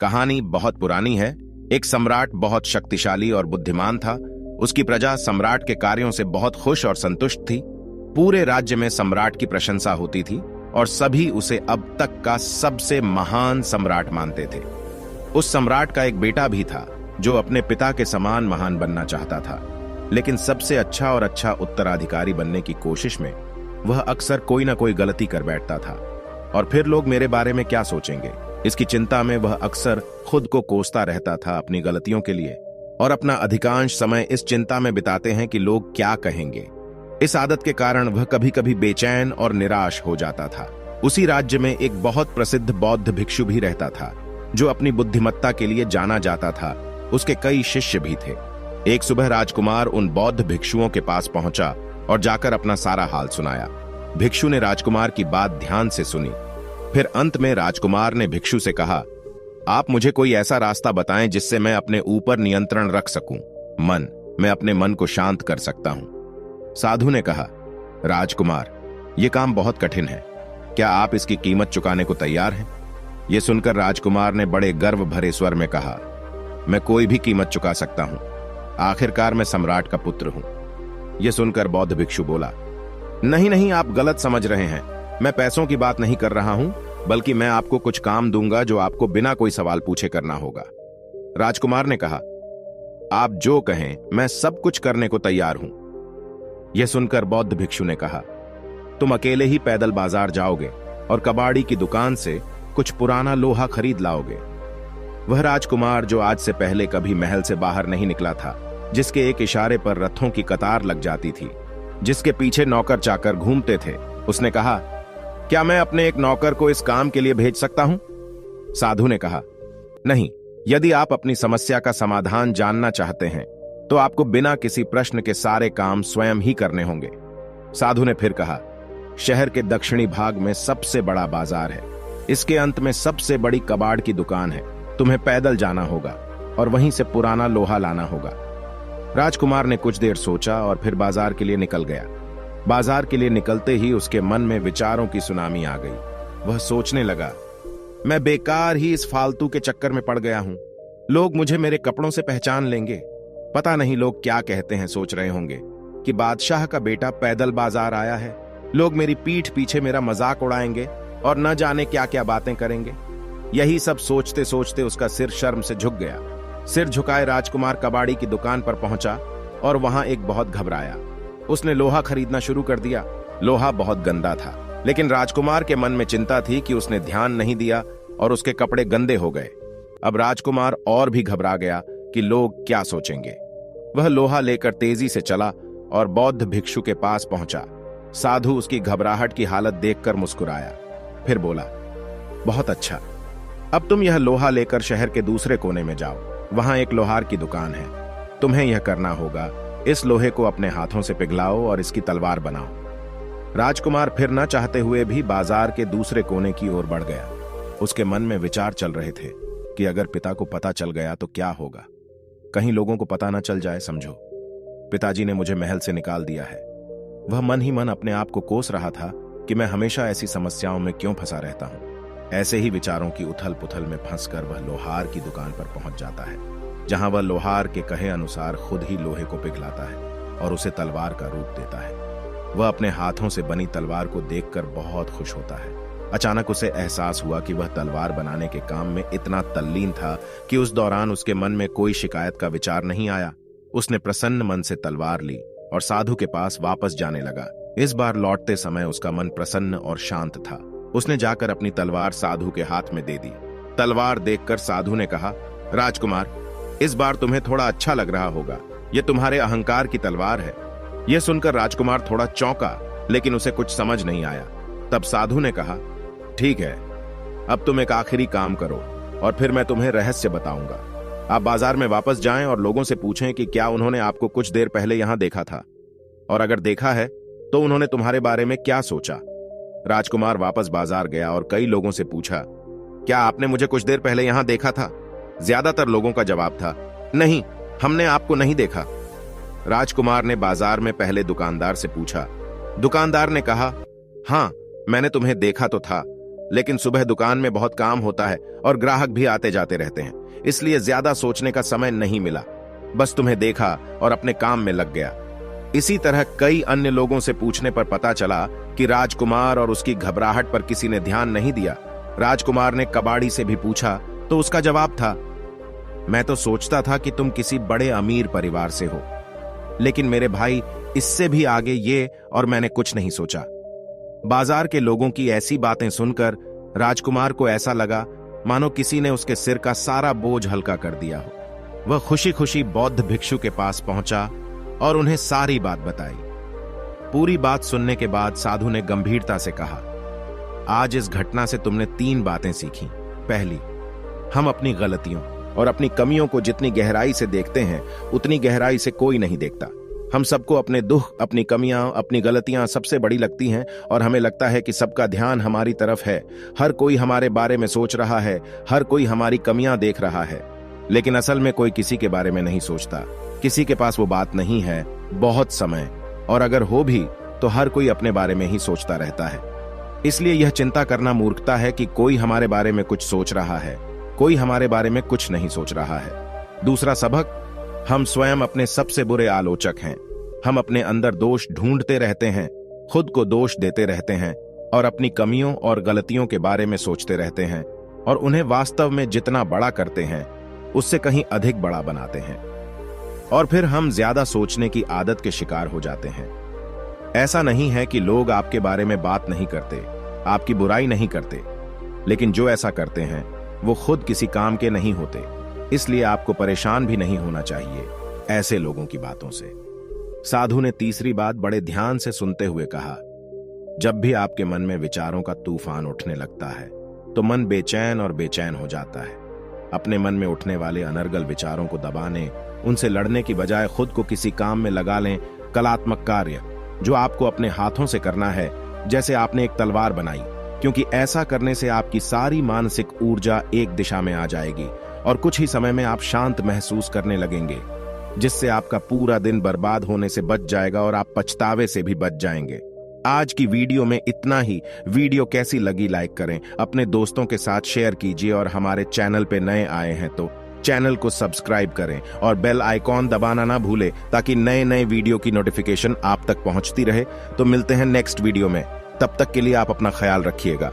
कहानी बहुत पुरानी है। एक सम्राट बहुत शक्तिशाली और बुद्धिमान था। उसकी प्रजा सम्राट के कार्यों से बहुत खुश और संतुष्ट थी। पूरे राज्य में सम्राट की प्रशंसा होती थी और सभी उसे अब तक का सबसे महान सम्राट मानते थे। उस सम्राट का एक बेटा भी था जो अपने पिता के समान महान बनना चाहता था, लेकिन सबसे अच्छा और अच्छा उत्तराधिकारी बनने की कोशिश में वह अक्सर कोई ना कोई गलती कर बैठता था। और फिर लोग मेरे बारे में क्या सोचेंगे, इसकी चिंता में वह अक्सर खुद को कोसता रहता था अपनी गलतियों के लिए, और अपना अधिकांश समय इस चिंता में बिताते हैं कि लोग क्या कहेंगे। इस आदत के कारण वह कभी कभी बेचैन और निराश हो जाता था। उसी राज्य में एक बहुत प्रसिद्ध बौद्ध भिक्षु भी रहता था जो अपनी बुद्धिमत्ता के लिए जाना जाता था। उसके कई शिष्य भी थे। एक सुबह राजकुमार उन बौद्ध भिक्षुओं के पास पहुंचा और जाकर अपना सारा हाल सुनाया। भिक्षु ने राजकुमार की बात ध्यान से सुनी। फिर अंत में राजकुमार ने भिक्षु से कहा, आप मुझे कोई ऐसा रास्ता बताएं जिससे मैं अपने ऊपर नियंत्रण रख सकूं। मैं अपने मन को शांत कर सकता हूं। साधु ने कहा, राजकुमार, यह काम बहुत कठिन है। क्या आप इसकी कीमत चुकाने को तैयार हैं? यह सुनकर राजकुमार ने बड़े गर्व भरे स्वर में कहा, मैं कोई भी कीमत चुका सकता हूं। आखिरकार मैं सम्राट का पुत्र हूं। यह सुनकर बौद्ध भिक्षु बोला, नहीं नहीं, आप गलत समझ रहे हैं। मैं पैसों की बात नहीं कर रहा हूं, बल्कि मैं आपको कुछ काम दूंगा जो आपको बिना कोई सवाल पूछे करना होगा। राजकुमार ने कहा, आप जो कहें मैं सब कुछ करने को तैयार हूं। यह सुनकर बौद्ध भिक्षु ने कहा, तुम अकेले ही पैदल बाजार जाओगे और कबाड़ी की दुकान से कुछ पुराना लोहा खरीद लाओगे। वह राजकुमार जो आज से पहले कभी महल से बाहर नहीं निकला था, जिसके एक इशारे पर रथों की कतार लग जाती थी, जिसके पीछे नौकर चाकर घूमते थे, उसने कहा, क्या मैं अपने एक नौकर को इस काम के लिए भेज सकता हूं? साधु ने कहा, नहीं, यदि आप अपनी समस्या का समाधान जानना चाहते हैं तो आपको बिना किसी प्रश्न के सारे काम स्वयं ही करने होंगे। साधु ने फिर कहा, शहर के दक्षिणी भाग में सबसे बड़ा बाजार है। इसके अंत में सबसे बड़ी कबाड़ की दुकान है। तुम्हें पैदल जाना होगा और वहीं से पुराना लोहा लाना होगा। राजकुमार ने कुछ देर सोचा और फिर बाजार के लिए निकल गया। बाजार के लिए निकलते ही उसके मन में विचारों की सुनामी आ गई। वह सोचने लगा, मैं बेकार ही इस फालतू के चक्कर में पड़ गया हूं। लोग मुझे मेरे कपड़ों से पहचान लेंगे। पता नहीं लोग क्या कहते हैं, सोच रहे होंगे कि बादशाह का बेटा पैदल बाजार आया है। लोग मेरी पीठ पीछे मेरा मजाक उड़ाएंगे और न जाने क्या क्या बातें करेंगे। यही सब सोचते सोचते उसका सिर शर्म से झुक गया। सिर झुकाए राजकुमार कबाड़ी की दुकान पर पहुंचा और वहां एक बहुत घबराया। उसने लोहा खरीदना शुरू कर दिया। लोहा बहुत गंदा था, लेकिन राजकुमार के मन में चिंता थी कि उसने ध्यान नहीं दिया और उसके कपड़े गंदे हो गए। अब राजकुमार और भी घबरा गया कि लोग क्या सोचेंगे। वह लोहा लेकर तेजी से चला और बौद्ध भिक्षु के पास पहुंचा। साधु उसकी घबराहट की हालत देखकर मुस्कुराया, फिर बोला, बहुत अच्छा, अब तुम यह लोहा लेकर शहर के दूसरे कोने में जाओ। वहां एक लोहार की दुकान है। तुम्हें यह करना होगा, इस लोहे को अपने हाथों से पिघलाओ और इसकी तलवार बनाओ। राजकुमार फिर न चाहते हुए भी बाजार के दूसरे कोने की ओर बढ़ गया। उसके मन में विचार चल रहे थे कि अगर पिता को पता चल गया तो क्या होगा। कहीं लोगों को पता न चल जाए। समझो, पिताजी ने मुझे महल से निकाल दिया है। वह मन ही मन अपने आप को कोस रहा था कि मैं हमेशा ऐसी समस्याओं में क्यों फंसा रहता हूं। ऐसे ही विचारों की उथल पुथल में फंसकर वह लोहार की दुकान पर पहुंच जाता है, जहां वह लोहार के कहे अनुसार खुद ही लोहे को पिघलाता है और उसे तलवार का रूप देता है। वह अपने हाथों से बनी तलवार को देखकर बहुत खुश होता है। अचानक उसे एहसास हुआ कि वह तलवार बनाने के काम में इतना तल्लीन था कि उस दौरान उसके मन में कोई शिकायत का विचार नहीं आया। उसने प्रसन्न मन से तलवार ली और साधु के पास वापस जाने लगा। इस बार लौटते समय उसका मन प्रसन्न और शांत था। उसने जाकर अपनी तलवार साधु के हाथ में दे दी। तलवार देखकर साधु ने कहा, राजकुमार, इस बार तुम्हें थोड़ा अच्छा लग रहा होगा। यह तुम्हारे अहंकार की तलवार है। यह सुनकर राजकुमार थोड़ा चौंका, लेकिन उसे कुछ समझ नहीं आया। तब साधु ने कहा, ठीक है, अब तुम एक आखिरी काम करो और फिर मैं तुम्हें रहस्य बताऊंगा। आप बाजार में वापस जाएं और लोगों से पूछें कि क्या उन्होंने आपको कुछ देर पहले यहां देखा था, और अगर देखा है तो उन्होंने तुम्हारे बारे में क्या सोचा। राजकुमार वापस बाजार गया और कई लोगों से पूछा, क्या आपने मुझे कुछ देर पहले यहां देखा था? ज्यादातर लोगों का जवाब था, नहीं, हमने आपको नहीं देखा। राजकुमार ने बाजार में पहले दुकानदार से पूछा। दुकानदार ने कहा, हां, मैंने तुम्हें देखा तो था, लेकिन सुबह दुकान में बहुत काम होता है और ग्राहक भी आते जाते रहते हैं, इसलिए ज्यादा सोचने का समय नहीं मिला। बस तुम्हें देखा और अपने काम में लग गया। इसी तरह कई अन्य लोगों से पूछने पर पता चला कि राजकुमार और उसकी घबराहट पर किसी ने ध्यान नहीं दिया। राजकुमार ने कबाड़ी से भी पूछा तो उसका जवाब था, मैं तो सोचता था कि तुम किसी बड़े अमीर परिवार से हो, लेकिन मेरे भाई इससे भी आगे ये और मैंने कुछ नहीं सोचा। बाजार के लोगों की ऐसी बातें सुनकर राजकुमार को ऐसा लगा मानो किसी ने उसके सिर का सारा बोझ हल्का कर दिया हो। वह खुशी खुशी बौद्ध भिक्षु के पास पहुंचा और उन्हें सारी बात बताई। पूरी बात सुनने के बाद साधु ने गंभीरता से कहा, आज इस घटना से तुमने 3 बातें सीखी। पहली, हम अपनी गलतियों और अपनी कमियों को जितनी गहराई से देखते हैं उतनी गहराई से कोई नहीं देखता। हम सबको अपने दुख, अपनी कमियां, अपनी गलतियां सबसे बड़ी लगती हैं और हमें लगता है कि सबका ध्यान हमारी तरफ है, हर कोई हमारे बारे में सोच रहा है, हर कोई हमारी कमियां देख रहा है। लेकिन असल में कोई किसी के बारे में नहीं सोचता। किसी के पास वो बात नहीं है, बहुत समय, और अगर हो भी तो हर कोई अपने बारे में ही सोचता रहता है। इसलिए यह चिंता करना मूर्खता है कि कोई हमारे बारे में कुछ सोच रहा है, कोई हमारे बारे में कुछ नहीं सोच रहा है। दूसरा सबक, हम स्वयं अपने सबसे बुरे आलोचक हैं। हम अपने अंदर दोष ढूंढते रहते हैं, खुद को दोष देते रहते हैं और अपनी कमियों और गलतियों के बारे में सोचते रहते हैं और उन्हें वास्तव में जितना बड़ा करते हैं उससे कहीं अधिक बड़ा बनाते हैं। और फिर हम ज्यादा सोचने की आदत के शिकार हो जाते हैं। ऐसा नहीं है कि लोग आपके बारे में बात नहीं करते, आपकी बुराई नहीं करते, लेकिन जो ऐसा करते हैं वो खुद किसी काम के नहीं होते। इसलिए आपको परेशान भी नहीं होना चाहिए ऐसे लोगों की बातों से। साधु ने तीसरी बात बड़े ध्यान से सुनते हुए कहा, जब भी आपके मन में विचारों का तूफान उठने लगता है तो मन बेचैन और बेचैन हो जाता है। अपने मन में उठने वाले अनर्गल विचारों को दबाने, उनसे लड़ने की बजाय खुद को किसी काम में लगा लें, कलात्मक कार्य जो आपको अपने हाथों से करना है, जैसे आपने एक तलवार बनाई, क्योंकि ऐसा करने से आपकी सारी मानसिक ऊर्जा एक दिशा में आ जाएगी और कुछ ही समय में आप शांत महसूस करने लगेंगे, जिससे आपका पूरा दिन बर्बाद होने से बच जाएगा और आप पछतावे से भी बच जाएंगे। आज की वीडियो में इतना ही। वीडियो कैसी लगी लाइक करें, अपने दोस्तों के साथ शेयर कीजिए और हमारे चैनल पे नए आए हैं तो चैनल को सब्सक्राइब करें और बेल आइकॉन दबाना ना भूलें ताकि नए नए वीडियो की नोटिफिकेशन आप तक पहुंचती रहे। तो मिलते हैं नेक्स्ट वीडियो में, तब तक के लिए आप अपना ख्याल रखिएगा।